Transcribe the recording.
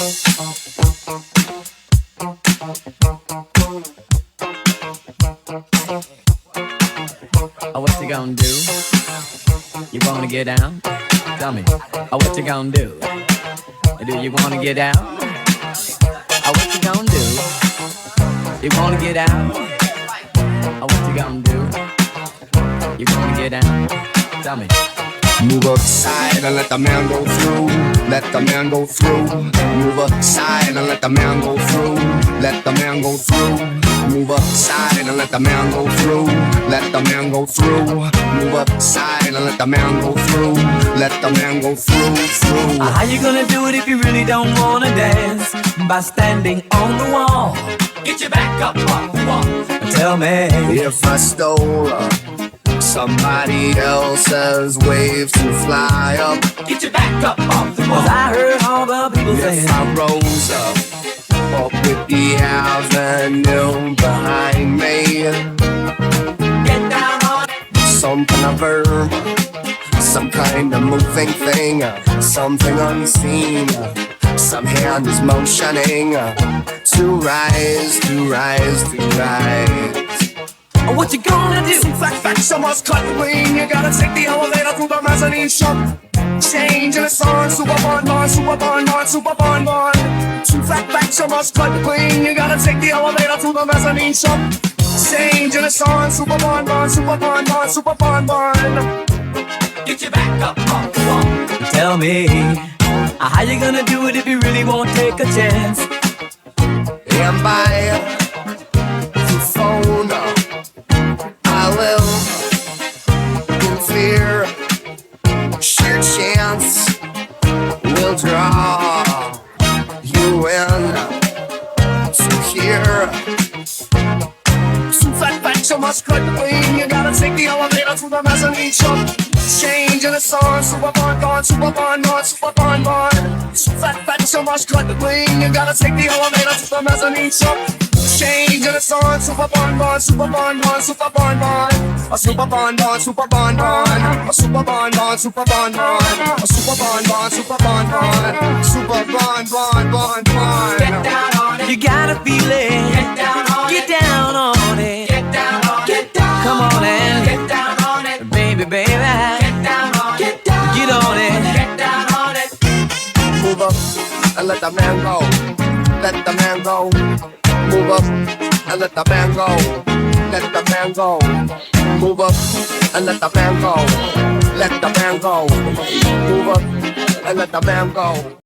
Oh, what you gonna do? You wanna get down? Tell me. Oh, what you gonna do? Do you wanna get down? Oh, what you gonna do? You wanna get out? Oh, what you gonna do? You wanna get down? Tell me. Move aside and let the man go through. Let the man go through. Move aside and let the man go through. Let the man go through. Move aside and let the man go through. Let the man go through. Move aside and let the man go through. Let the man go through. How you gonna do it if you really don't wanna dance? By standing on the wall. Get your back up off the wall. Tell me. If I stole somebody else's wave to fly up, Get your back up off the wall. 'Cause I heard all the people saying, if I rose up with the avenue behind me, get down on it. some kind of verb, some kind of moving thing, something unseen, some hand is motioning to rise, to rise, to rise. What you gonna do? Fact, someone's cut the wing. You gotta take the elevator through the mezzanine shop. Change in the song, super bon bon, super bon bon, super bon bon. Two fact, someone's cut the wing. You gotta take the elevator through the mezzanine shop. Change in the song, super bon bon, super bon bon, super bon bon. Get your back up off the wall. Tell me, how you gonna do it if you really won't take a chance? And by the phone, I will in fear. Sheer chance will draw you in to here. Too fat, so much cut the wing. You gotta take the elevator to the mezzanine shop. Change in the song, super bon bon, super bon bon, super bon bon. Too fat, so much cut the wing. You gotta take the elevator to the mezzanine shop. Change in the song, super bon bon, super bon bon, super bon bon. A super bon bon, super bon bon. A super bon bon, super bon bon. A super bon bon, super bon bon. Super bon bon bon. Get down on it. You gotta feel it. Get down on it. Get down on it. Get down on it. Get down. Come on and get down on it, baby, baby. Get down on it. Get down. Get on it. Get down on it. Move up and let the man go. Let the man go. Move up and let the man go. Let the man go. Move up and let the man go. Let the man go. Move up and let the man go.